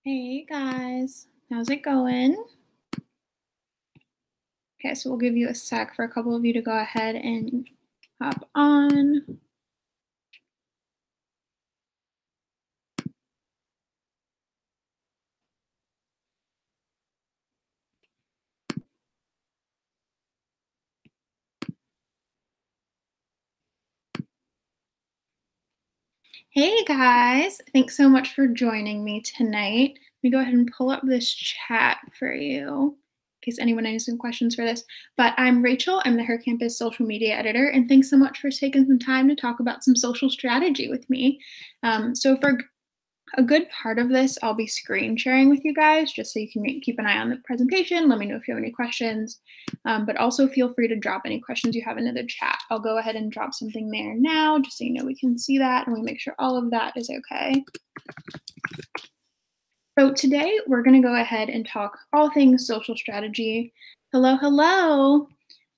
Hey guys, how's it going? Okay, so we'll give you a sec for a couple of you to go ahead and hop on. Hey guys, thanks so much for joining me tonight. Let me go ahead and pull up this chat for you in case anyone has some questions for this. But I'm Rachel, I'm the Her Campus social media editor, and thanks so much for taking some time to talk about some social strategy with me. So for a good part of this, I'll be screen sharing with you guys just so you can keep an eye on the presentation. Let me know if you have any questions, but also feel free to drop any questions you have into the chat. I'll go ahead and drop something there now just so you know we can see that and we make sure all of that is okay. So today we're going to go ahead and talk all things social strategy. Hello, hello.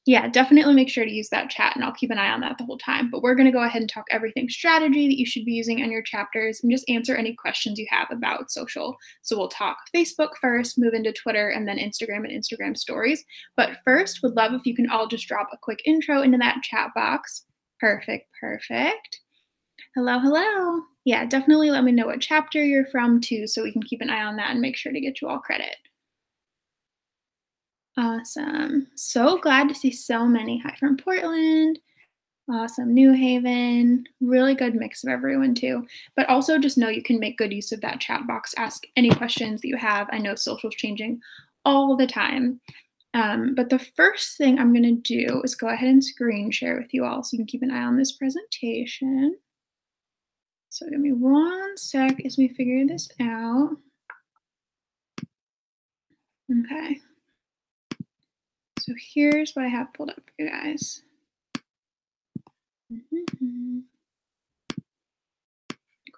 Yeah, definitely make sure to use that chat and I'll keep an eye on that the whole time. But we're going to go ahead and talk everything strategy that you should be using on your chapters and just answer any questions you have about social. So we'll talk Facebook first, move into Twitter, and then Instagram and Instagram stories. But first, would love if you can all just drop a quick intro into that chat box. Perfect, perfect. Hello, hello. Yeah, definitely let me know what chapter you're from too so we can keep an eye on that and make sure to get you all credit. Awesome. So glad to see so many. Hi from Portland. Awesome. New Haven. Really good mix of everyone, too. But also just know you can make good use of that chat box. Ask any questions that you have. I know social's changing all the time. But the first thing I'm going to do is go ahead and screen share with you all so you can keep an eye on this presentation. So give me one sec as we figure this out. Okay. So here's what I have pulled up for you guys.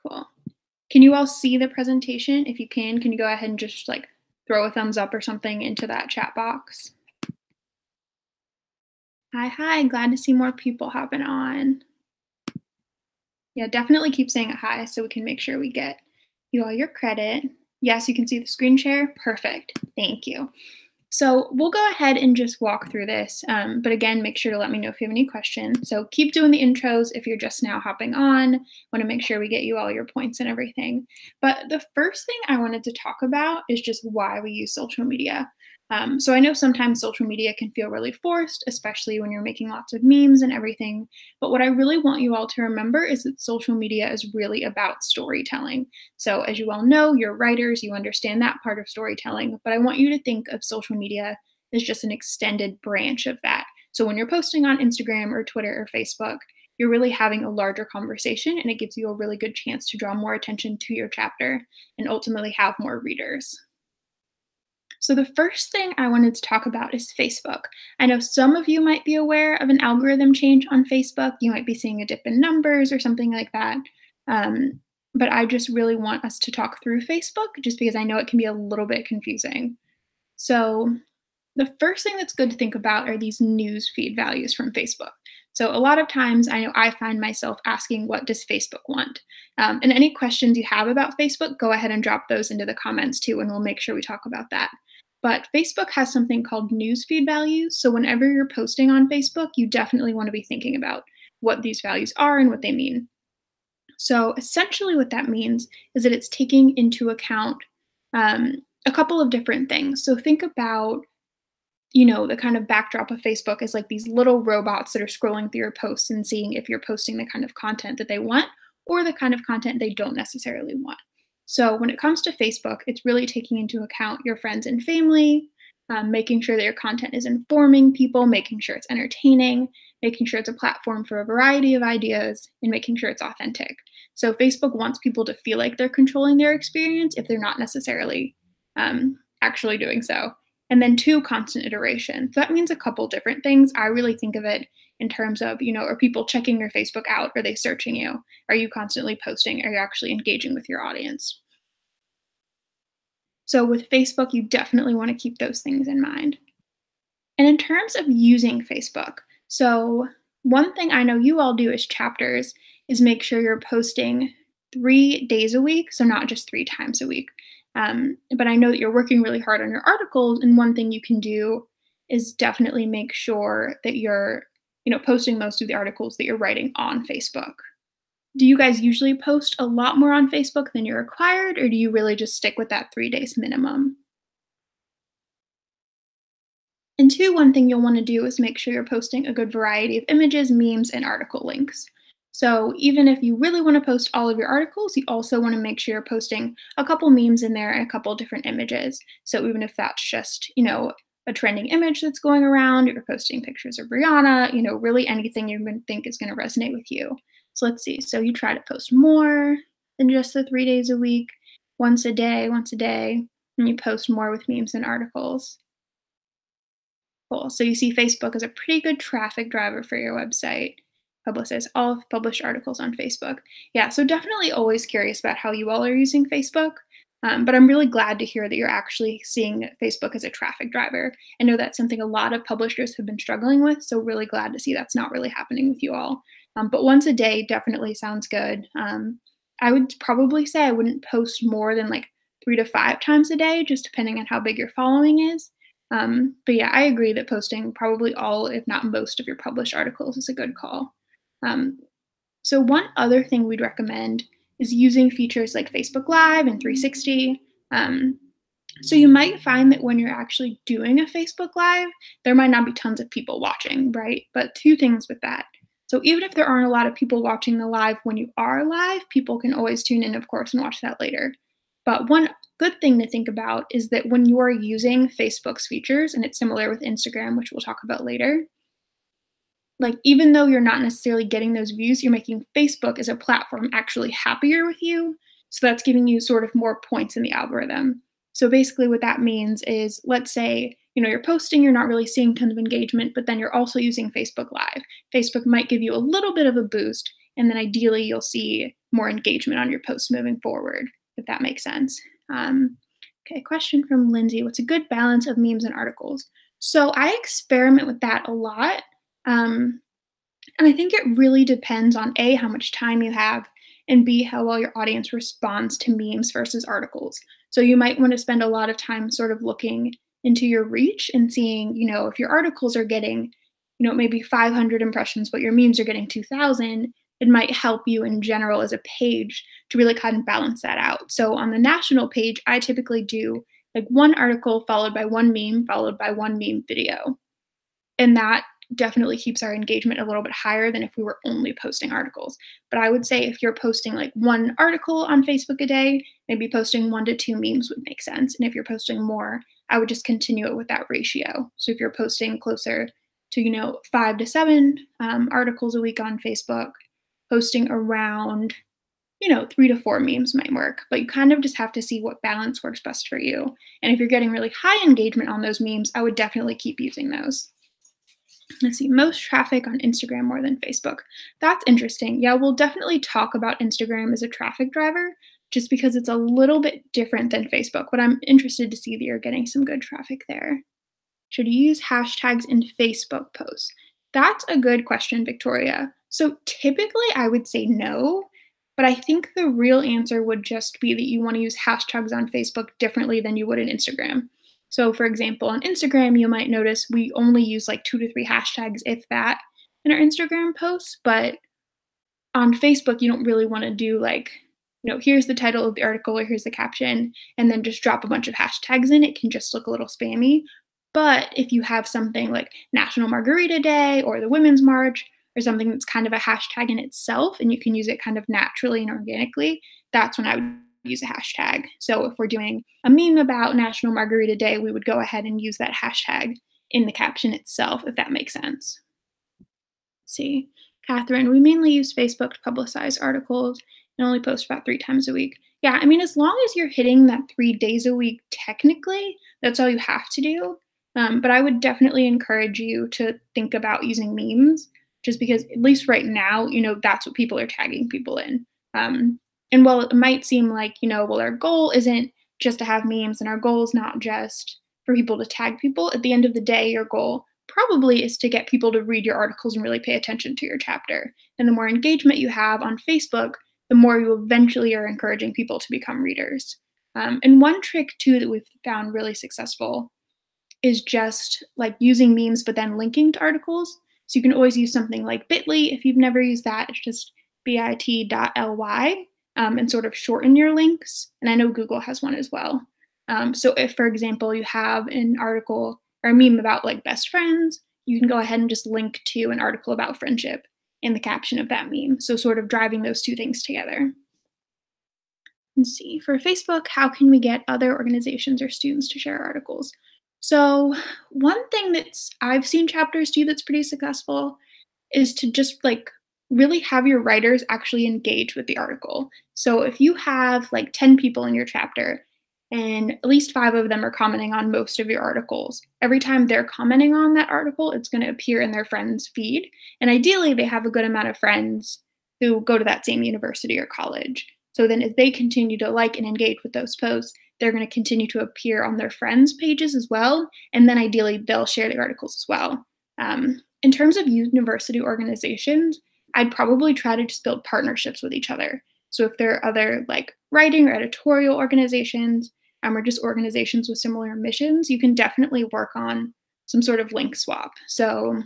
Cool. Can you all see the presentation? If you can you go ahead and just like throw a thumbs up or something into that chat box? Hi, glad to see more people hopping on. Yeah, definitely keep saying hi so we can make sure we get you all your credit. Yes, you can see the screen share. Perfect. Thank you. So we'll go ahead and just walk through this. But again, make sure to let me know if you have any questions. So keep doing the intros if you're just now hopping on. Want to make sure we get you all your points and everything. But the first thing I wanted to talk about is just why we use social media. So I know sometimes social media can feel really forced, especially when you're making lots of memes and everything. But what I really want you all to remember is that social media is really about storytelling. So as you all know, you're writers, you understand that part of storytelling, but I want you to think of social media as just an extended branch of that. So when you're posting on Instagram or Twitter or Facebook, you're really having a larger conversation and it gives you a really good chance to draw more attention to your chapter and ultimately have more readers. So, the first thing I wanted to talk about is Facebook. I know some of you might be aware of an algorithm change on Facebook. You might be seeing a dip in numbers or something like that. But I just really want us to talk through Facebook just because I know it can be a little bit confusing. So, the first thing that's good to think about are these news feed values from Facebook. So, a lot of times I know I find myself asking, what does Facebook want? And any questions you have about Facebook, go ahead and drop those into the comments too, and we'll make sure we talk about that. But Facebook has something called news feed values. So, whenever you're posting on Facebook, you definitely want to be thinking about what these values are and what they mean. So, essentially, what that means is that it's taking into account a couple of different things. So, think about the kind of backdrop of Facebook is like these little robots that are scrolling through your posts and seeing if you're posting the kind of content that they want or the kind of content they don't necessarily want. So when it comes to Facebook, it's really taking into account your friends and family, making sure that your content is informing people, making sure it's entertaining, making sure it's a platform for a variety of ideas, and making sure it's authentic. So Facebook wants people to feel like they're controlling their experience if they're not necessarily actually doing so. And then two, constant iteration. So that means a couple different things. I really think of it in terms of, are people checking your Facebook out? Are they searching you? Are you constantly posting? Are you actually engaging with your audience? So with Facebook, you definitely want to keep those things in mind. And in terms of using Facebook, so one thing I know you all do as chapters is make sure you're posting 3 days a week, so not just 3 times a week. But I know that you're working really hard on your articles, and one thing you can do is definitely make sure that you're, posting most of the articles that you're writing on Facebook. Do you guys usually post a lot more on Facebook than you're required, or do you really just stick with that 3 days minimum? And two, one thing you'll want to do is make sure you're posting a good variety of images, memes, and article links. So even if you really want to post all of your articles, you also want to make sure you're posting a couple memes in there and a couple different images. So even if that's just, a trending image that's going around, if you're posting pictures of Rihanna, really anything you think is going to resonate with you. So let's see. So you try to post more than just the 3 days a week, once a day, and you post more with memes and articles. Cool. So you see Facebook is a pretty good traffic driver for your website. Publicize all of published articles on Facebook. Yeah, so definitely always curious about how you all are using Facebook. But I'm really glad to hear that you're actually seeing Facebook as a traffic driver. I know that's something a lot of publishers have been struggling with, so really glad to see that's not really happening with you all. But once a day definitely sounds good. I would probably say I wouldn't post more than like 3 to 5 times a day, just depending on how big your following is. But yeah, I agree that posting probably all, if not most, of your published articles is a good call. Um, so one other thing we'd recommend is using features like Facebook Live and 360. So you might find that when you're actually doing a Facebook Live, there might not be tons of people watching, right? But two things with that. So even if there aren't a lot of people watching the live when you are live, people can always tune in, of course, and watch that later. But one good thing to think about is that when you are using Facebook's features, and it's similar with Instagram, which we'll talk about later, like even though you're not necessarily getting those views, you're making Facebook as a platform actually happier with you. So that's giving you sort of more points in the algorithm. So basically what that means is, let's say, you're posting, you're not really seeing tons of engagement, but then you're also using Facebook Live. Facebook might give you a little bit of a boost, and then ideally you'll see more engagement on your posts moving forward, if that makes sense. Okay, question from Lindsay. What's a good balance of memes and articles? So I experiment with that a lot. Um, and I think it really depends on A, how much time you have, and B, how well your audience responds to memes versus articles. So you might want to spend a lot of time sort of looking into your reach and seeing, if your articles are getting, maybe 500 impressions, but your memes are getting 2,000, it might help you in general as a page to really kind of balance that out. So on the national page, I typically do like one article followed by one meme, followed by one meme video. And that definitely keeps our engagement a little bit higher than if we were only posting articles. But I would say if you're posting like one article on Facebook a day, maybe posting 1 to 2 memes would make sense. And if you're posting more, I would just continue it with that ratio. So if you're posting closer to, 5 to 7 articles a week on Facebook, posting around 3 to 4 memes might work, but you kind of just have to see what balance works best for you. And if you're getting really high engagement on those memes, I would definitely keep using those. Let's see, most traffic on Instagram more than Facebook. That's interesting. Yeah, we'll definitely talk about Instagram as a traffic driver just because it's a little bit different than Facebook, but I'm interested to see that you're getting some good traffic there. Should you use hashtags in Facebook posts? That's a good question, Victoria. So typically I would say no, but I think the real answer would just be that you want to use hashtags on Facebook differently than you would in Instagram. So for example, on Instagram, you might notice we only use like 2 to 3 hashtags, if that, in our Instagram posts, but on Facebook, you don't really want to do like, here's the title of the article or here's the caption, and then just drop a bunch of hashtags in. It can just look a little spammy. But if you have something like National Margarita Day or the Women's March or something that's kind of a hashtag in itself and you can use it kind of naturally and organically, that's when I would use a hashtag. So if we're doing a meme about National Margarita Day, we would go ahead and use that hashtag in the caption itself, if that makes sense. See, Catherine, we mainly use Facebook to publicize articles and only post about 3 times a week. Yeah, I mean, as long as you're hitting that 3 days a week, technically, that's all you have to do. But I would definitely encourage you to think about using memes, just because at least right now, that's what people are tagging people in. And while it might seem like, well, our goal isn't just to have memes and our goal is not just for people to tag people, at the end of the day, your goal probably is to get people to read your articles and really pay attention to your chapter. And the more engagement you have on Facebook, the more you eventually are encouraging people to become readers. And one trick too that we've found really successful is just like using memes, but then linking to articles. So you can always use something like Bitly. If you've never used that, it's just bit.ly, and sort of shorten your links. And I know Google has one as well. So if, for example, you have an article or a meme about like best friends, you can go ahead and just link to an article about friendship in the caption of that meme. So sort of driving those two things together. Let's see, for Facebook, how can we get other organizations or students to share articles? So one thing that's I've seen chapters do that's pretty successful is to just like really have your writers actually engage with the article. So if you have like 10 people in your chapter and at least 5 of them are commenting on most of your articles, every time they're commenting on that article, it's going to appear in their friends' feed. And ideally, they have a good amount of friends who go to that same university or college. So then as they continue to like and engage with those posts, they're going to continue to appear on their friends' pages as well. And then ideally, they'll share the articles as well. In terms of university organizations, I'd probably try to just build partnerships with each other. So if there are other like writing or editorial organizations, or just organizations with similar missions, you can definitely work on some sort of link swap. So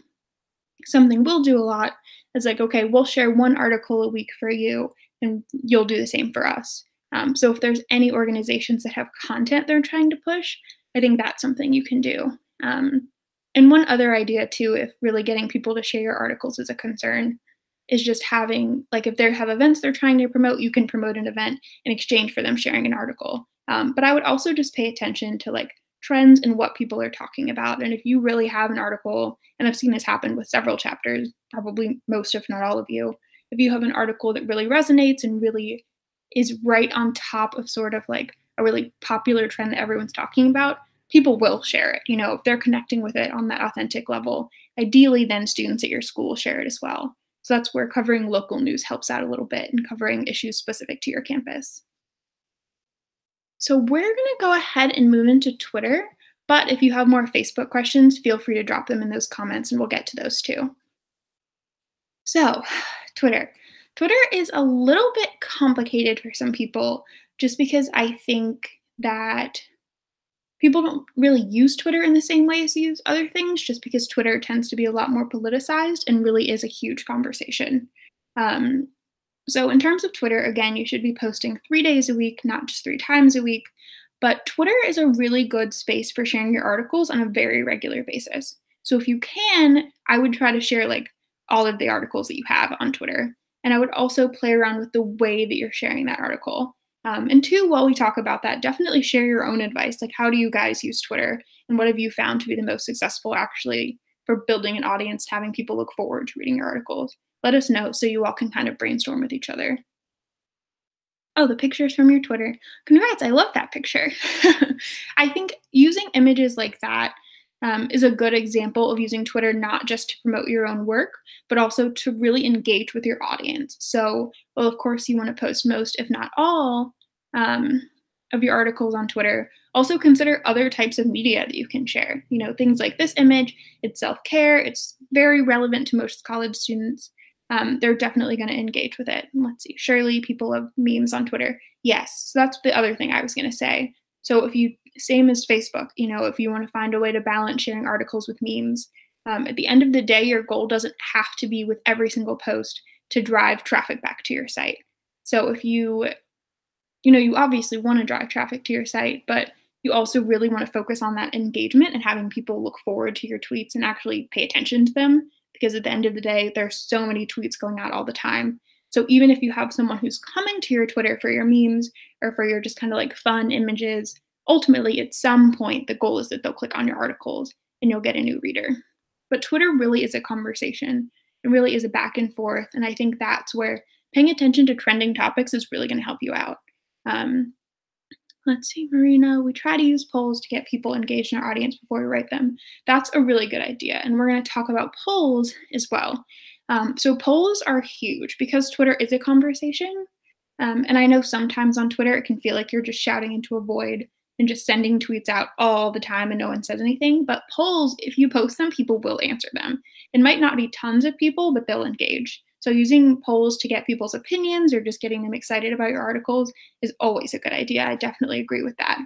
something we'll do a lot is like, okay, we'll share one article a week for you, and you'll do the same for us. So if there's any organizations that have content they're trying to push, I think that's something you can do. And one other idea too, if really getting people to share your articles is a concern, is just having, like if they have events they're trying to promote, you can promote an event in exchange for them sharing an article. But I would also just pay attention to like trends and what people are talking about. And if you really have an article, and I've seen this happen with several chapters, probably most, if not all of you, if you have an article that really resonates and really is right on top of sort of like a really popular trend that everyone's talking about, people will share it. You know, if they're connecting with it on that authentic level, ideally then students at your school will share it as well. So that's where covering local news helps out a little bit and covering issues specific to your campus. So we're going to go ahead and move into Twitter, but if you have more Facebook questions, feel free to drop them in those comments and we'll get to those too. So, Twitter. Twitter is a little bit complicated for some people just because I think that people don't really use Twitter in the same way as you use other things, just because Twitter tends to be a lot more politicized and really is a huge conversation. So in terms of Twitter, again, you should be posting 3 days a week, not just 3 times a week. But Twitter is a really good space for sharing your articles on a very regular basis. So if you can, I would try to share like all of the articles that you have on Twitter. And I would also play around with the way that you're sharing that article. And two, while we talk about that, definitely share your own advice. Like, how do you guys use Twitter? And what have you found to be the most successful actually for building an audience, having people look forward to reading your articles? Let us know so you all can kind of brainstorm with each other. Oh, the pictures from your Twitter. Congrats, I love that picture. I think using images like that is a good example of using Twitter not just to promote your own work, but also to really engage with your audience. So, well, of course, you want to post most, if not all, of your articles on Twitter. Also consider other types of media that you can share. You know, things like this image, it's self-care, it's very relevant to most college students. They're definitely going to engage with it. Let's see, surely people love memes on Twitter. Yes, so that's the other thing I was going to say. So if you, same as Facebook, you know, if you want to find a way to balance sharing articles with memes, at the end of the day, your goal doesn't have to be with every single post to drive traffic back to your site. So if you obviously want to drive traffic to your site, but you also really want to focus on that engagement and having people look forward to your tweets and actually pay attention to them. Because at the end of the day, there's so many tweets going out all the time. So even if you have someone who's coming to your Twitter for your memes or for your just kind of like fun images, ultimately at some point, the goal is that they'll click on your articles and you'll get a new reader. But Twitter really is a conversation. It really is a back and forth. And I think that's where paying attention to trending topics is really going to help you out. Let's see, Marina, we try to use polls to get people engaged in our audience before we write them. That's a really good idea. And we're going to talk about polls as well. So polls are huge because Twitter is a conversation. And I know sometimes on Twitter, it can feel like you're just shouting into a void and just sending tweets out all the time and no one says anything. But polls, if you post them, people will answer them. It might not be tons of people, but they'll engage. So using polls to get people's opinions or just getting them excited about your articles is always a good idea. I definitely agree with that.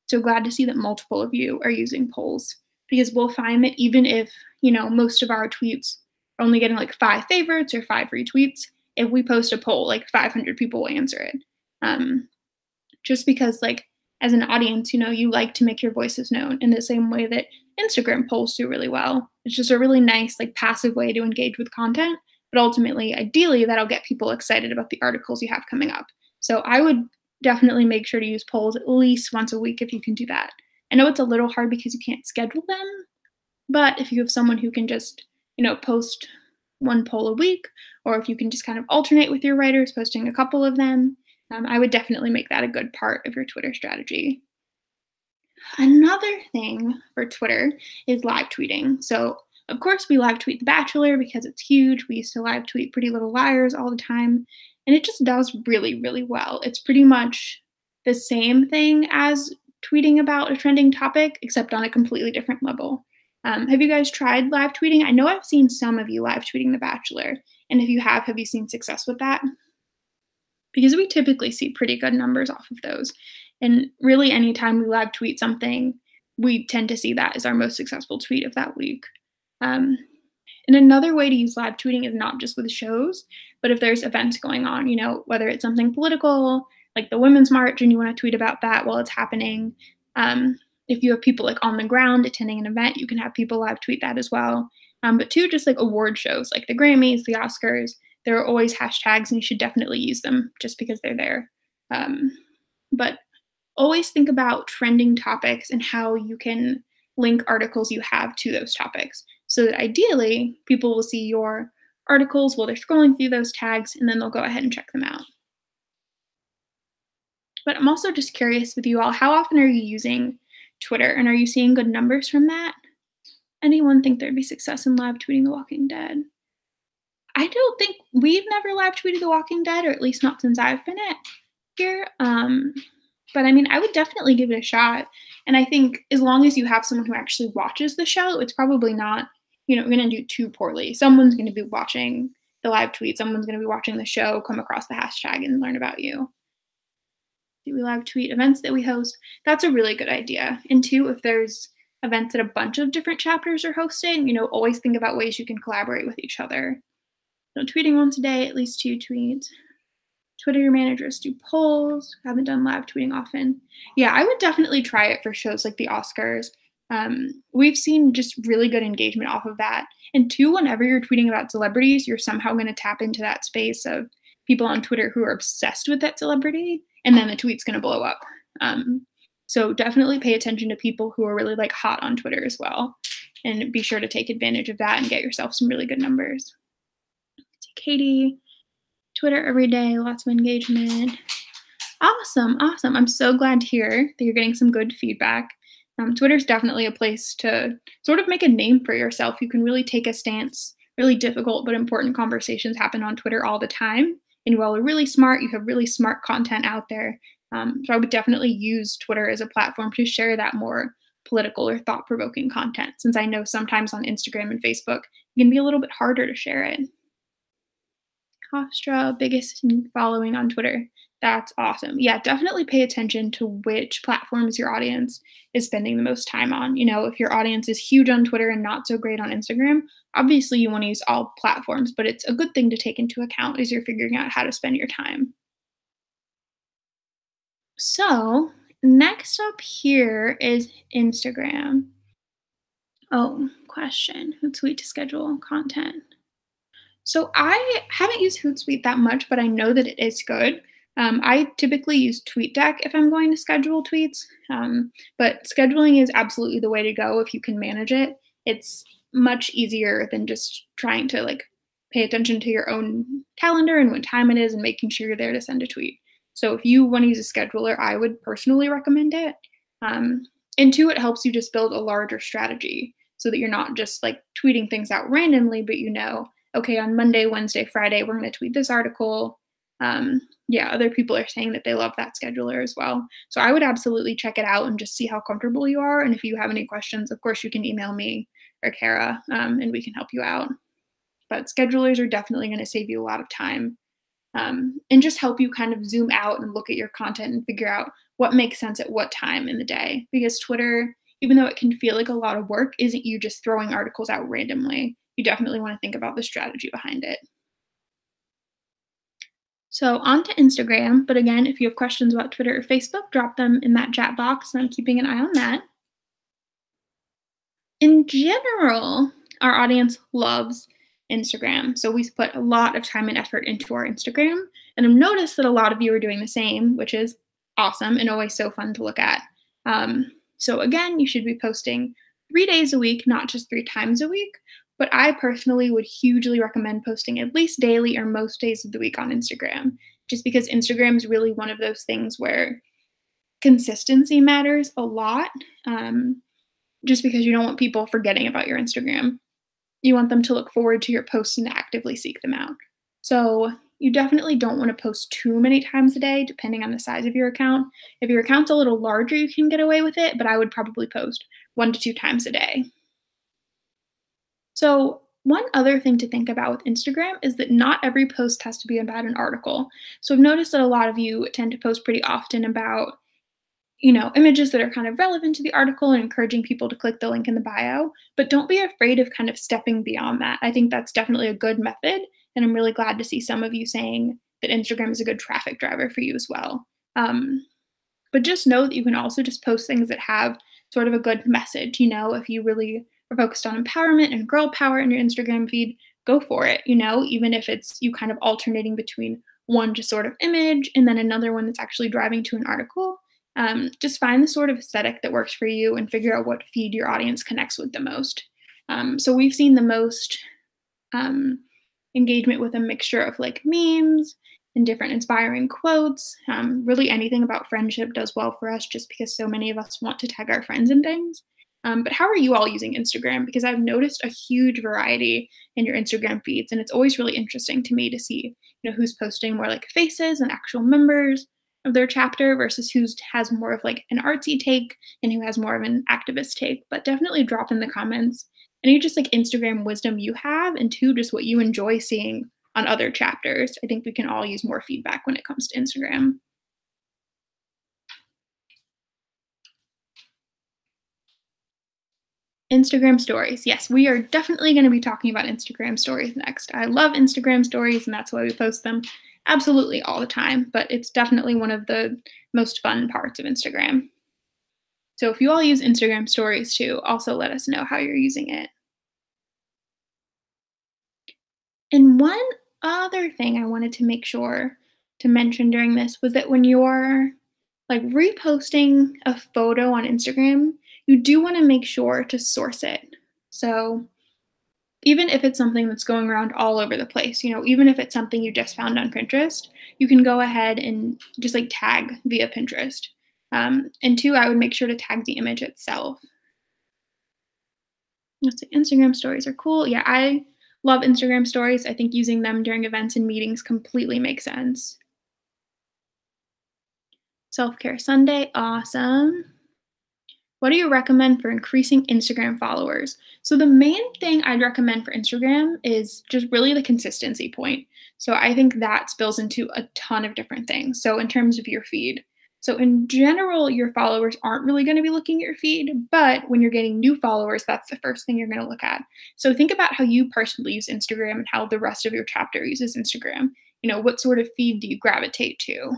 So glad to see that multiple of you are using polls because we'll find that even if, most of our tweets are only getting like 5 favorites or 5 retweets, if we post a poll, like 500 people will answer it. Just because like as an audience, you like to make your voices known in the same way that Instagram polls do really well. It's just a really nice, like passive way to engage with content. But ultimately, ideally, that'll get people excited about the articles you have coming up. So I would definitely make sure to use polls at least once a week if you can do that. I know it's a little hard because you can't schedule them, but if you have someone who can just, post one poll a week, or if you can just kind of alternate with your writers, posting a couple of them, I would definitely make that a good part of your Twitter strategy. Another thing for Twitter is live tweeting. So, of course, we live tweet The Bachelor because it's huge. We used to live tweet Pretty Little Liars all the time, and it just does really, really well. It's pretty much the same thing as tweeting about a trending topic, except on a completely different level. Have you guys tried live tweeting? I know I've seen some of you live tweeting The Bachelor, and if you have you seen success with that? Because we typically see pretty good numbers off of those. And really, anytime we live tweet something, we tend to see that as our most successful tweet of that week. Um, and another way to use live tweeting is not just with shows, but if there's events going on, whether it's something political, like the Women's March, and you want to tweet about that while it's happening. If you have people like on the ground attending an event, you can have people live tweet that as well. But two, just like award shows, like the Grammys, the Oscars, there are always hashtags, and you should definitely use them just because they're there. But always think about trending topics and how you can link articles you have to those topics so that ideally people will see your articles while they're scrolling through those tags, and then they'll go ahead and check them out. But I'm also just curious with you all, how often are you using Twitter, and are you seeing good numbers from that? Anyone think there'd be success in live tweeting The Walking Dead? I don't think we've never live tweeted The Walking Dead, or at least not since I've been here. But I mean, I would definitely give it a shot. And I think as long as you have someone who actually watches the show, it's probably not, going to do too poorly. Someone's going to be watching the live tweet. Someone's going to be watching the show, come across the hashtag, and learn about you. Do we live tweet events that we host? That's a really good idea. And two, if there's events that a bunch of different chapters are hosting, always think about ways you can collaborate with each other. So tweeting once a day, at least 2 tweets. Twitter managers do polls. Haven't done live tweeting often. Yeah, I would definitely try it for shows like the Oscars. We've seen just really good engagement off of that. And two, whenever you're tweeting about celebrities, you're somehow going to tap into that space of people on Twitter who are obsessed with that celebrity, and then the tweet's going to blow up. So definitely pay attention to people who are really like hot on Twitter as well, and be sure to take advantage of that and get yourself some really good numbers. Katie, Twitter every day, lots of engagement. Awesome. I'm so glad to hear that you're getting some good feedback. Twitter's definitely a place to sort of make a name for yourself. You can really take a stance. Really difficult but important conversations happen on Twitter all the time. And you all are really smart. You have really smart content out there. So I would definitely use Twitter as a platform to share that more political or thought-provoking content, since I know sometimes on Instagram and Facebook, it can be a little bit harder to share it. Hofstra, biggest following on Twitter. That's awesome. Yeah, definitely pay attention to which platforms your audience is spending the most time on. If your audience is huge on Twitter and not so great on Instagram, obviously you want to use all platforms, but it's a good thing to take into account as you're figuring out how to spend your time. So next up here is Instagram. Oh, question. Hootsuite to schedule content. So I haven't used Hootsuite that much, but I know that it is good. I typically use TweetDeck if I'm going to schedule tweets, but scheduling is absolutely the way to go if you can manage it. It's much easier than just trying to pay attention to your own calendar and what time it is and making sure you're there to send a tweet. So if you want to use a scheduler, I would personally recommend it. And two, it helps you just build a larger strategy so that you're not just tweeting things out randomly, but okay, on Monday, Wednesday, Friday, we're going to tweet this article. Other people are saying that they love that scheduler as well. So I would absolutely check it out and just see how comfortable you are. And if you have any questions, of course, you can email me or Kara, and we can help you out. but schedulers are definitely going to save you a lot of time, and just help you kind of zoom out and look at your content and figure out what makes sense at what time in the day. Because Twitter, even though it can feel like a lot of work, isn't you just throwing articles out randomly. You definitely want to think about the strategy behind it. So on to Instagram, but again, if you have questions about Twitter or Facebook, drop them in that chat box, and I'm keeping an eye on that. In general, our audience loves Instagram. So we put a lot of time and effort into our Instagram. And I've noticed that a lot of you are doing the same, which is awesome and always so fun to look at. So again, you should be posting 3 days a week, not just 3 times a week. But I personally would hugely recommend posting at least daily or most days of the week on Instagram, just because Instagram is really one of those things where consistency matters a lot. Just because you don't want people forgetting about your Instagram. You want them to look forward to your posts and actively seek them out. So you definitely don't want to post too many times a day, depending on the size of your account. If your account's a little larger, you can get away with it, but I would probably post 1 to 2 times a day. So one other thing to think about with Instagram is that not every post has to be about an article. So I've noticed that a lot of you tend to post pretty often about images that are kind of relevant to the article and encouraging people to click the link in the bio, but don't be afraid of kind of stepping beyond that. I think that's definitely a good method, and I'm really glad to see some of you saying that Instagram is a good traffic driver for you as well. But just know that you can also just post things that have sort of a good message. If you really are focused on empowerment and girl power in your Instagram feed, go for it, even if it's you kind of alternating between one just sort of image and then another one that's actually driving to an article. Just find the sort of aesthetic that works for you and figure out what feed your audience connects with the most. So we've seen the most engagement with a mixture of like memes and different inspiring quotes. Really anything about friendship does well for us just because so many of us want to tag our friends and things. But how are you all using Instagram? Because I've noticed a huge variety in your Instagram feeds, and it's always really interesting to me to see, who's posting more like faces and actual members of their chapter versus who has more of like an artsy take and who has more of an activist take. But definitely drop in the comments any just like Instagram wisdom you have, and two, just what you enjoy seeing on other chapters. I think we can all use more feedback when it comes to Instagram. Instagram stories. Yes, we are definitely going to be talking about Instagram stories next. I love Instagram stories, and that's why we post them absolutely all the time, but it's definitely one of the most fun parts of Instagram. So if you all use Instagram stories too, also let us know how you're using it. And one other thing I wanted to make sure to mention during this was that when you're like reposting a photo on Instagram, you do want to make sure to source it. So even if it's something that's going around all over the place, even if it's something you just found on Pinterest, you can go ahead and just like tag via Pinterest. And two, I would make sure to tag the image itself. Let's see, Instagram stories are cool. Yeah, I love Instagram stories. I think using them during events and meetings completely makes sense. Self-care Sunday, awesome. What do you recommend for increasing Instagram followers? So the main thing I'd recommend for Instagram is just really the consistency point. So I think that spills into a ton of different things. So in terms of your feed, so in general, your followers aren't really going to be looking at your feed, but when you're getting new followers, that's the first thing you're going to look at. So think about how you personally use Instagram and how the rest of your chapter uses Instagram. What sort of feed do you gravitate to?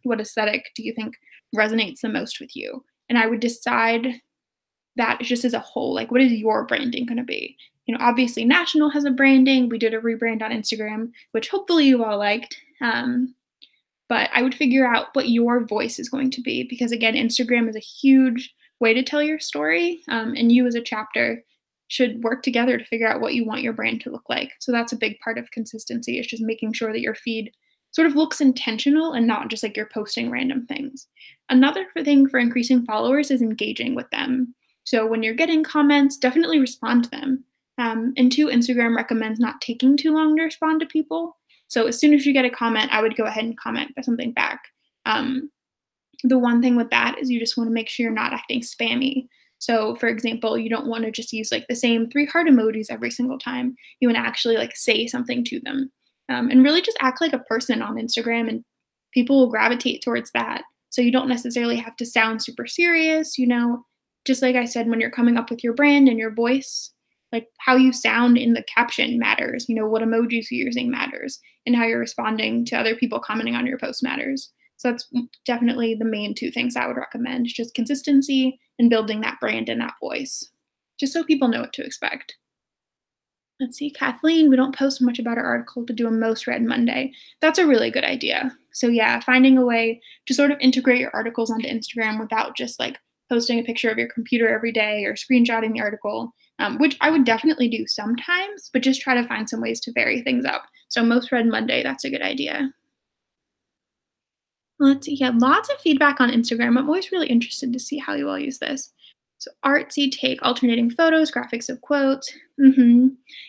What aesthetic do you think resonates the most with you? And I would decide that just as a whole, like what is your branding going to be? Obviously National has a branding. We did a rebrand on Instagram, which hopefully you all liked. But I would figure out what your voice is going to be, because again, Instagram is a huge way to tell your story. And you as a chapter should work together to figure out what you want your brand to look like. So that's a big part of consistency. It's just making sure that your feed sort of looks intentional and not just like you're posting random things. Another thing for increasing followers is engaging with them. So when you're getting comments, definitely respond to them. And two, Instagram recommends not taking too long to respond to people. So as soon as you get a comment, I would go ahead and comment something back. The one thing with that is you just want to make sure you're not acting spammy. So for example, you don't want to just use like the same 3 heart emojis every single time. You want to actually like say something to them. And really just act like a person on Instagram, and people will gravitate towards that. So you don't necessarily have to sound super serious, just like I said, when you're coming up with your brand and your voice, like how you sound in the caption matters, what emojis you're using matters, and how you're responding to other people commenting on your post matters. So that's definitely the main 2 things I would recommend, just consistency and building that brand and that voice, just so people know what to expect. Let's see, Kathleen, we don't post much about our article to do a most read Monday. That's a really good idea. So yeah, finding a way to sort of integrate your articles onto Instagram without just like posting a picture of your computer every day or screenshotting the article, which I would definitely do sometimes, but just try to find some ways to vary things up. So most read Monday, that's a good idea. Let's see, yeah, lots of feedback on Instagram. I'm always really interested to see how you all use this. So artsy take alternating photos, graphics of quotes.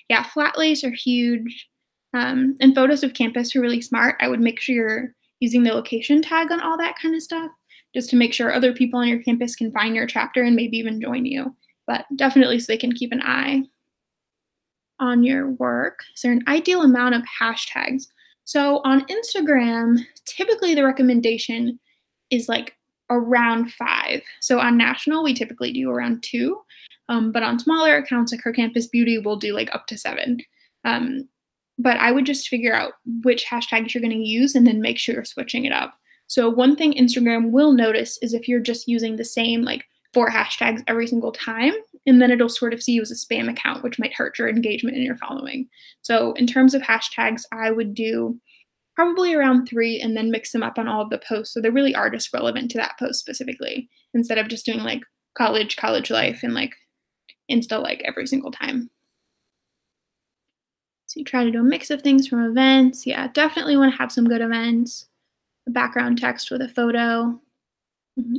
Yeah, flat lays are huge. And photos of campus are really smart. I would make sure you're using the location tag on all that kind of stuff, just to make sure other people on your campus can find your chapter and maybe even join you. But definitely so they can keep an eye on your work. Is there an ideal amount of hashtags? So on Instagram, typically the recommendation is like around 5. So on national, we typically do around 2. But on smaller accounts like Her Campus Beauty, we'll do like up to 7. But I would just figure out which hashtags you're going to use and then make sure you're switching it up. So one thing Instagram will notice is if you're just using the same like 4 hashtags every single time, and then it'll sort of see you as a spam account, which might hurt your engagement and your following. So in terms of hashtags, I would do probably around 3 and then mix them up on all of the posts so they really are just relevant to that post specifically, instead of just doing like college life, and like Insta like every single time. So you try to do a mix of things from events. Yeah, definitely want to have some good events. A background text with a photo.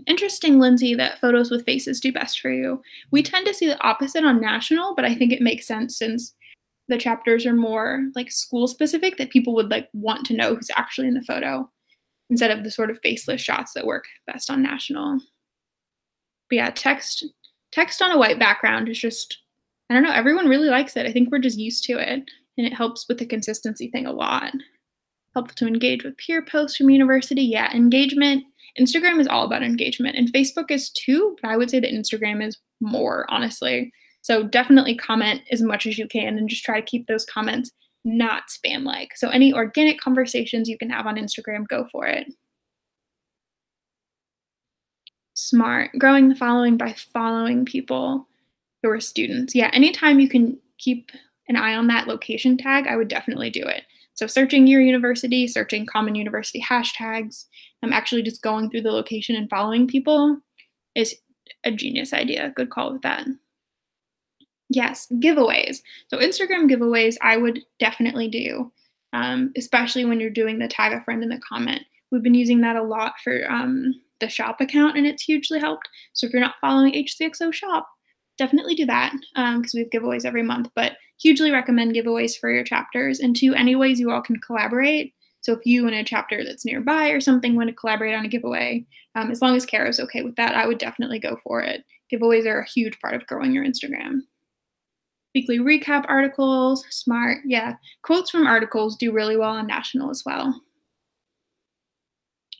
Interesting, Lindsay, that photos with faces do best for you. We tend to see the opposite on national, but I think it makes sense since the chapters are more like school specific, that people would like want to know who's actually in the photo instead of the sort of faceless shots that work best on national. But yeah, text on a white background is just, I don't know, everyone really likes it. I think we're just used to it, and it helps with the consistency thing a lot. Helpful to engage with peer posts from university. Yeah, engagement. Instagram is all about engagement, and Facebook is too, but I would say that Instagram is more, honestly. So definitely comment as much as you can and just try to keep those comments not spam-like. So any organic conversations you can have on Instagram, go for it. Smart. Growing the following by following people who are students. Yeah, anytime you can keep an eye on that location tag, I would definitely do it. So searching your university, searching common university hashtags, actually just going through the location and following people is a genius idea. Good call with that. Yes, giveaways. So Instagram giveaways, I would definitely do, especially when you're doing the tag a friend in the comment. We've been using that a lot for the shop account, and it's hugely helped. So if you're not following HCXO shop, definitely do that because we have giveaways every month. But hugely recommend giveaways for your chapters, and to any ways you all can collaborate. So if you and a chapter that's nearby or something want to collaborate on a giveaway, as long as Kara's okay with that, I would definitely go for it. Giveaways are a huge part of growing your Instagram. Weekly recap articles, smart. Yeah, quotes from articles do really well on national as well.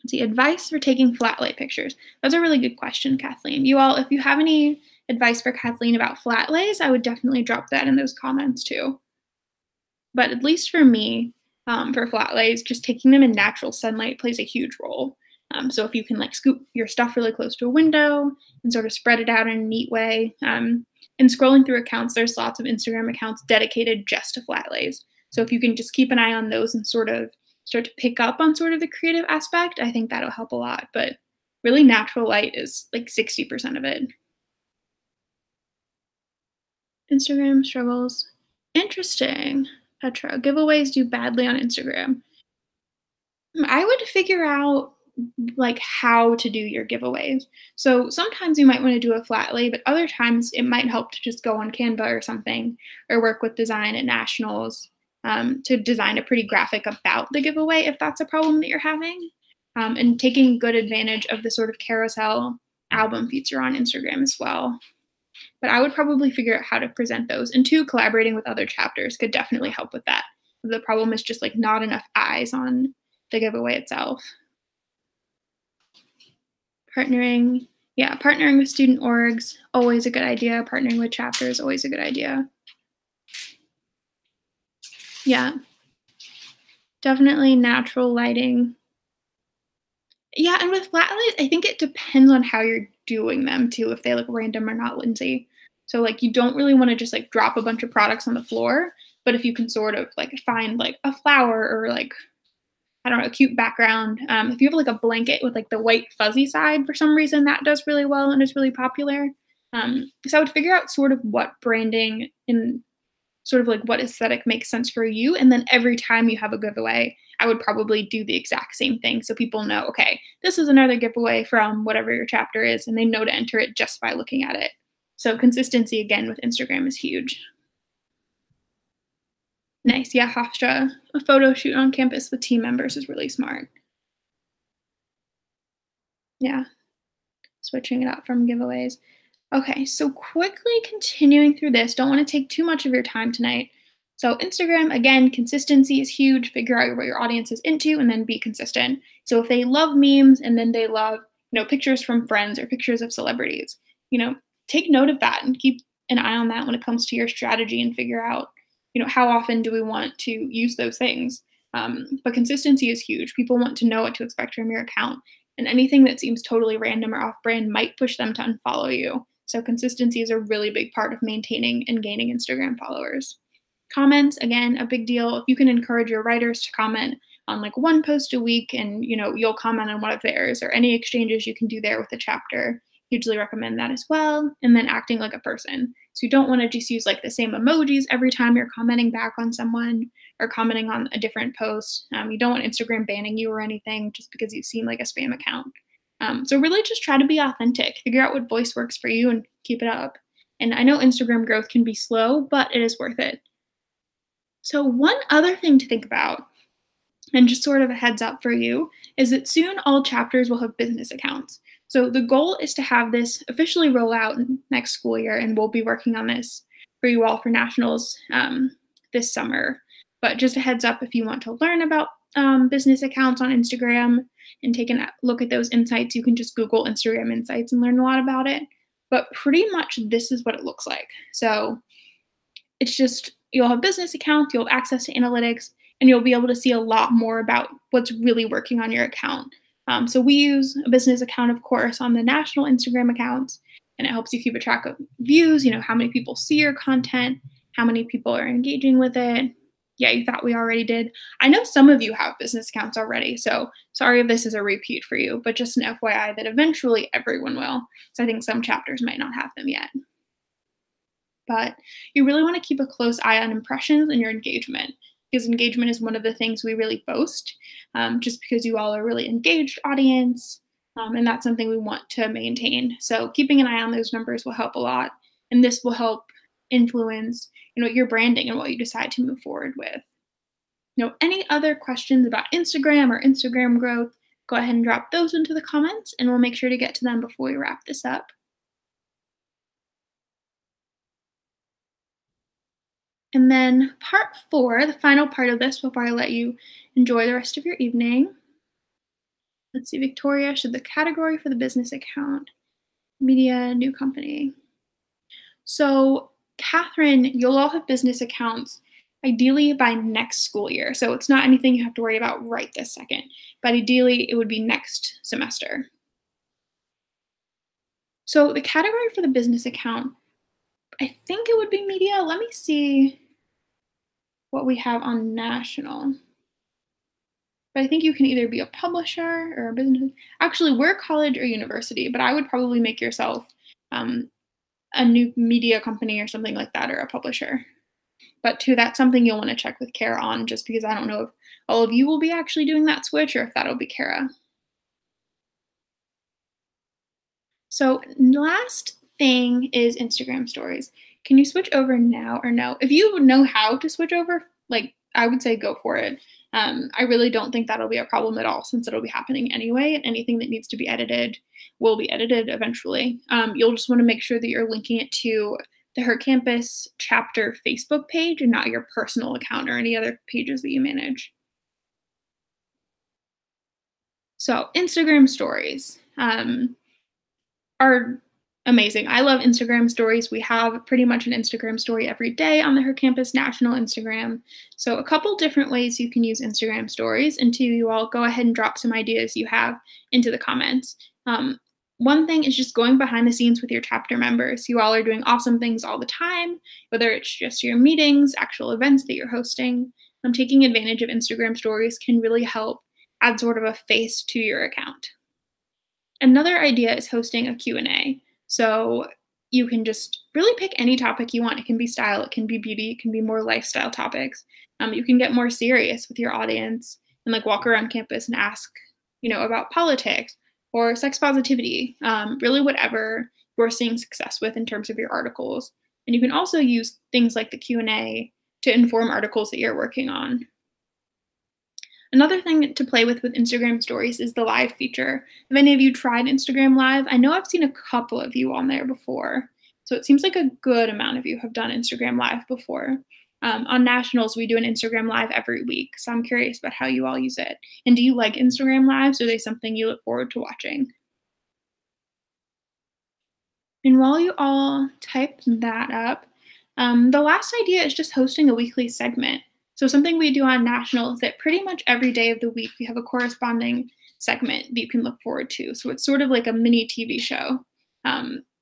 Let's see, advice for taking flat lay pictures. That's a really good question, Kathleen. You all, if you have any advice for Kathleen about flat lays, I would definitely drop that in those comments too. But at least for me, for flat lays, just taking them in natural sunlight plays a huge role. So if you can like scoop your stuff really close to a window and sort of spread it out in a neat way, and scrolling through accounts, there's lots of Instagram accounts dedicated just to flat lays. So if you can just keep an eye on those and sort of start to pick up on sort of the creative aspect, I think that'll help a lot. But really natural light is like 60% of it. Instagram struggles. Interesting. Petra, giveaways do badly on Instagram. I would figure out like how to do your giveaways. So sometimes you might want to do a flat lay, but other times it might help to just go on Canva or something, or work with design at nationals to design a pretty graphic about the giveaway if that's a problem that you're having, and taking good advantage of the sort of carousel album feature on Instagram as well. but I would probably figure out how to present those. And two, collaborating with other chapters could definitely help with that. The problem is just like not enough eyes on the giveaway itself. Partnering, yeah, partnering with student orgs, always a good idea. Partnering with chapters, always a good idea. Yeah, definitely natural lighting. Yeah, and with flat lights, I think it depends on how you're doing them too, if they look random or not, Lindsay. So like you don't really want to just like drop a bunch of products on the floor, but if you can sort of like find like a flower or like I don't know, a cute background. If you have like a blanket with like the white fuzzy side for some reason, that does really well and is really popular. So I would figure out sort of what branding and sort of like what aesthetic makes sense for you. And then every time you have a giveaway, I would probably do the exact same thing so people know, okay, this is another giveaway from whatever your chapter is, and they know to enter it just by looking at it. So consistency again with Instagram is huge. Nice. Yeah, Hofstra. A photo shoot on campus with team members is really smart. Yeah, switching it up from giveaways. Okay, so quickly continuing through this, don't want to take too much of your time tonight. So Instagram, again, consistency is huge. Figure out what your audience is into and then be consistent. So if they love memes and then they love, pictures from friends or pictures of celebrities, take note of that and keep an eye on that when it comes to your strategy and figure out, how often do we want to use those things. But consistency is huge. People want to know what to expect from your account. And anything that seems totally random or off brand might push them to unfollow you. So consistency is a really big part of maintaining and gaining Instagram followers. Comments, again, a big deal. If you can encourage your writers to comment on like one post a week and you'll comment on one of theirs or any exchanges you can do there with the chapter, hugely recommend that as well. And then acting like a person. So you don't want to just use like the same emojis every time you're commenting back on someone or commenting on a different post. You don't want Instagram banning you or anything just because you seem like a spam account. So really just try to be authentic, figure out what voice works for you and keep it up. And I know Instagram growth can be slow, but it is worth it. So one other thing to think about, and just sort of a heads up for you, is that soon all chapters will have business accounts. So the goal is to have this officially roll out next school year, and we'll be working on this for you all for nationals this summer. But just a heads up, if you want to learn about business accounts on Instagram and take a look at those insights, you can just Google Instagram Insights and learn a lot about it. But pretty much this is what it looks like. So it's just, you'll have business accounts, you'll have access to analytics, and you'll be able to see a lot more about what's really working on your account. So we use a business account, of course, on the national Instagram accounts, and it helps you keep a track of views, how many people see your content, how many people are engaging with it. Yeah, you thought we already did. I know some of you have business accounts already, so sorry if this is a repeat for you, but just an FYI that eventually everyone will. So I think some chapters might not have them yet. But you really want to keep a close eye on impressions and your engagement, because engagement is one of the things we really boast, just because you all are a really engaged audience, and that's something we want to maintain. So keeping an eye on those numbers will help a lot, and this will help influence your branding and what you decide to move forward with. Any other questions about Instagram or Instagram growth, go ahead and drop those into the comments, and we'll make sure to get to them before we wrap this up. And then part 4, the final part of this before I let you enjoy the rest of your evening. Let's see, Victoria, should the category for the business account, media, new company. So Catherine, you'll all have business accounts ideally by next school year. So it's not anything you have to worry about right this second, but ideally it would be next semester. So the category for the business account, I think it would be media. Let me see what we have on national. But I think you can either be a publisher or a business. Actually, we're college or university, but I would probably make yourself a new media company or something like that, or a publisher. But too, that's something you'll want to check with Kara on, just because I don't know if all of you will be actually doing that switch or if that'll be Kara. So last thing is Instagram stories. Can you switch over now or no? If you know how to switch over, like I would say go for it. I really don't think that'll be a problem at all since it'll be happening anyway, and anything that needs to be edited will be edited eventually. You'll just want to make sure that you're linking it to the Her Campus chapter Facebook page and not your personal account or any other pages that you manage. So Instagram stories are amazing. I love Instagram stories. We have pretty much an Instagram story every day on the Her Campus National Instagram. So a couple different ways you can use Instagram stories, and two, you all go ahead and drop some ideas you have into the comments. One thing is just going behind the scenes with your chapter members. You all are doing awesome things all the time, whether it's just your meetings, actual events that you're hosting. Taking advantage of Instagram stories can really help add sort of a face to your account. Another idea is hosting a Q&A. So you can just really pick any topic you want. It can be style, it can be beauty, it can be more lifestyle topics. You can get more serious with your audience and like walk around campus and ask, about politics or sex positivity, really whatever you're seeing success with in terms of your articles. And you can also use things like the Q&A to inform articles that you're working on. Another thing to play with Instagram stories is the live feature. Have any of you tried Instagram Live? I know I've seen a couple of you on there before. So it seems like a good amount of you have done Instagram Live before. On Nationals, we do an Instagram Live every week. So I'm curious about how you all use it. And do you like Instagram Lives? Are they something you look forward to watching? And while you all type that up, the last idea is just hosting a weekly segment. So something we do on National is that pretty much every day of the week, we have a corresponding segment that you can look forward to. So it's sort of like a mini TV show.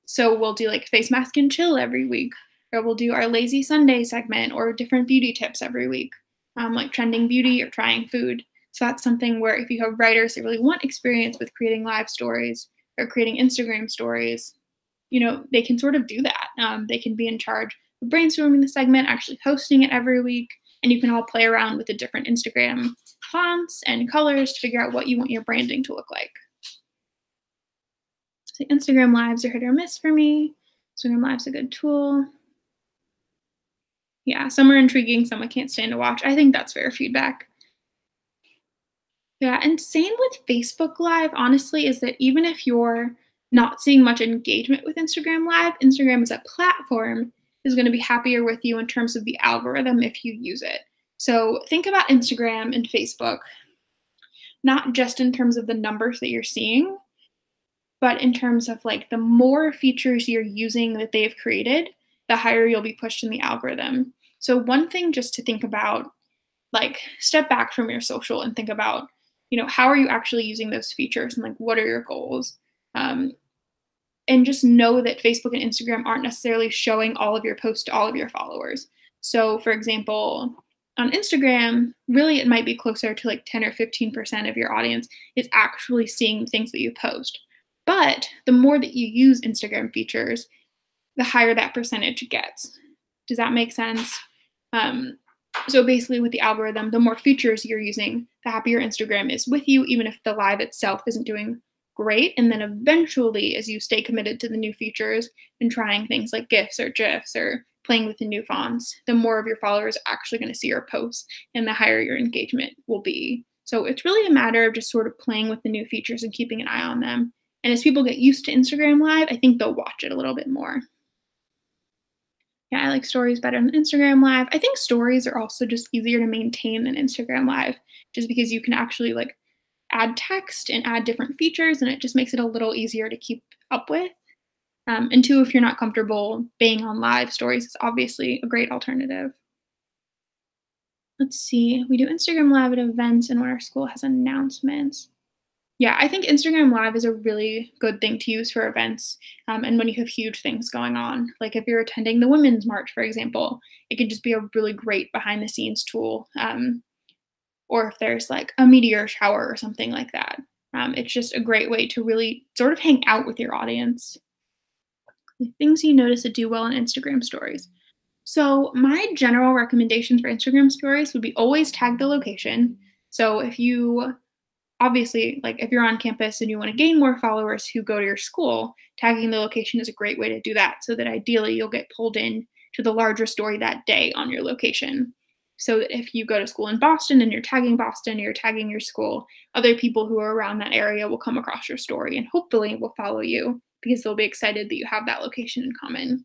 So we'll do like Face Mask and Chill every week, or we'll do our Lazy Sunday segment or different beauty tips every week, like trending beauty or trying food. So that's something where if you have writers that really want experience with creating live stories or creating Instagram stories, they can sort of do that. They can be in charge of brainstorming the segment, actually hosting it every week, and you can all play around with the different Instagram fonts and colors to figure out what you want your branding to look like. So Instagram Lives are hit or miss for me. Instagram Live's a good tool. Yeah, some are intriguing, some I can't stand to watch. I think that's fair feedback. Yeah, and same with Facebook Live, honestly, is that even if you're not seeing much engagement with Instagram Live, Instagram as a platform is going to be happier with you in terms of the algorithm if you use it. So think about Instagram and Facebook, not just in terms of the numbers that you're seeing, but in terms of like the more features you're using that they've created, the higher you'll be pushed in the algorithm. So one thing just to think about, like step back from your social and think about, how are you actually using those features and like what are your goals? And just know that Facebook and Instagram aren't necessarily showing all of your posts to all of your followers. So for example, on Instagram, really it might be closer to like 10 or 15% of your audience is actually seeing things that you post. But the more that you use Instagram features, the higher that percentage gets. Does that make sense? So basically with the algorithm, the more features you're using, the happier Instagram is with you, even if the live itself isn't doing great. And then eventually, as you stay committed to the new features and trying things like GIFs or GIFs or playing with the new fonts, the more of your followers are actually going to see your posts and the higher your engagement will be. So it's really a matter of just sort of playing with the new features and keeping an eye on them. And as people get used to Instagram Live, I think they'll watch it a little bit more. Yeah, I like stories better than Instagram Live. I think stories are also just easier to maintain than Instagram Live, just because you can actually like add text and add different features, and it just makes it a little easier to keep up with. And two, if you're not comfortable being on live, stories is obviously a great alternative. Let's see, we do Instagram Live at events and when our school has announcements. Yeah, I think Instagram Live is a really good thing to use for events and when you have huge things going on. Like if you're attending the Women's March, for example, it can just be a really great behind the scenes tool. Or if there's like a meteor shower or something like that. It's just a great way to really sort of hang out with your audience. The things you notice that do well in Instagram stories. So my general recommendations for Instagram stories would be always tag the location. So if you obviously, like if you're on campus and you want to gain more followers who go to your school, tagging the location is a great way to do that so that ideally you'll get pulled in to the larger story that day on your location. so that if you go to school in Boston and you're tagging Boston, you're tagging your school, other people who are around that area will come across your story and hopefully will follow you because they'll be excited that you have that location in common.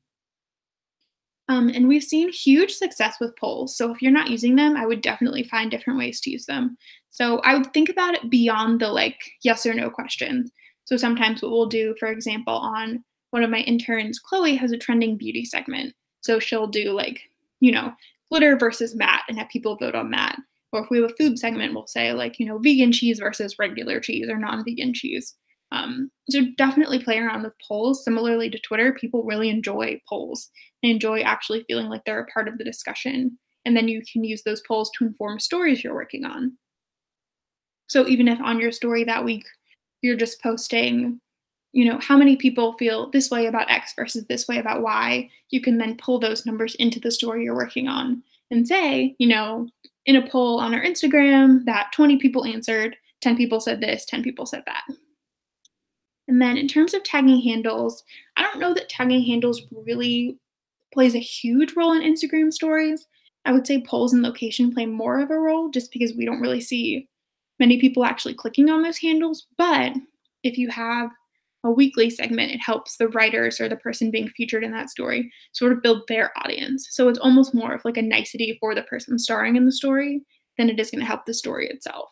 And we've seen huge success with polls. So if you're not using them, I would definitely find different ways to use them. So I would think about it beyond the like yes or no questions. So sometimes what we'll do, for example, on one of my interns, Chloe has a trending beauty segment. So she'll do like, glitter versus matte and have people vote on that. Or if we have a food segment, we'll say like, vegan cheese versus regular cheese or non-vegan cheese. So definitely play around with polls. Similarly to Twitter, people really enjoy polls. They enjoy actually feeling like they're a part of the discussion. And then you can use those polls to inform stories you're working on. So even if on your story that week, you're just posting, how many people feel this way about X versus this way about Y, you can then pull those numbers into the story you're working on and say, in a poll on our Instagram that 20 people answered, 10 people said this, 10 people said that. And then in terms of tagging handles, I don't know that tagging handles really plays a huge role in Instagram stories. I would say polls and location play more of a role just because we don't really see many people actually clicking on those handles. But if you have a weekly segment, it helps the writers or the person being featured in that story sort of build their audience. So it's almost more of like a nicety for the person starring in the story than it is going to help the story itself.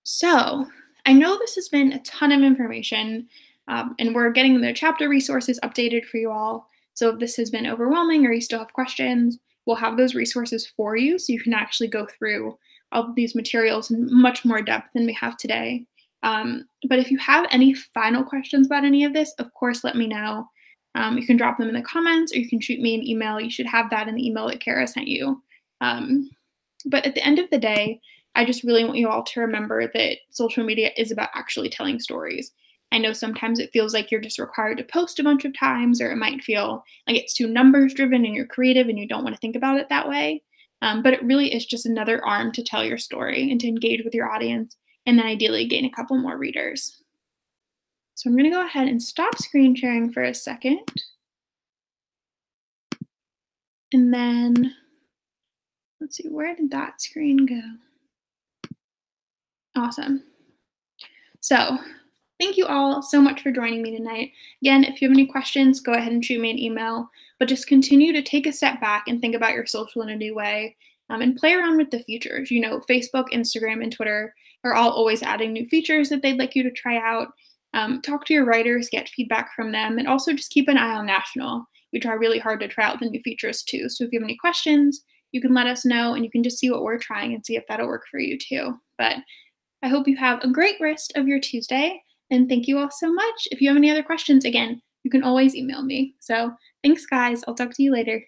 So I know this has been a ton of information, and we're getting the chapter resources updated for you all. So if this has been overwhelming or you still have questions, we'll have those resources for you so you can actually go through all of these materials in much more depth than we have today. But if you have any final questions about any of this, of course, let me know. You can drop them in the comments or you can shoot me an email. You should have that in the email that Kara sent you. But at the end of the day, I just really want you all to remember that social media is about actually telling stories. I know sometimes it feels like you're just required to post a bunch of times, or it might feel like it's too numbers driven and you're creative and you don't want to think about it that way. But it really is just another arm to tell your story and to engage with your audience and then ideally gain a couple more readers. So I'm going to go ahead and stop screen sharing for a second. And then let's see, where did that screen go? Awesome. So thank you all so much for joining me tonight. Again, if you have any questions, go ahead and shoot me an email, but just continue to take a step back and think about your social in a new way, and play around with the features. Facebook, Instagram, and Twitter are all always adding new features that they'd like you to try out. Talk to your writers, get feedback from them, and also just keep an eye on National. We try really hard to try out the new features too. So if you have any questions, you can let us know and you can just see what we're trying and see if that'll work for you too. But I hope you have a great rest of your Tuesday, and thank you all so much. If you have any other questions, again, you can always email me. So thanks, guys. I'll talk to you later.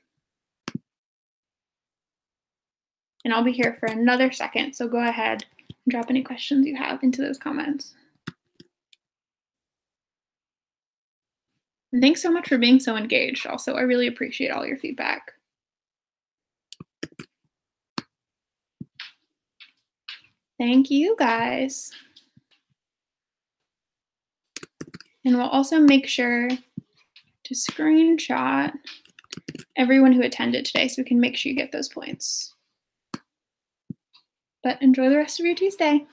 And I'll be here for another second, so go ahead and drop any questions you have into those comments. And thanks so much for being so engaged. Also, I really appreciate all your feedback. Thank you, guys. And we'll also make sure to screenshot everyone who attended today so we can make sure you get those points. But enjoy the rest of your Tuesday.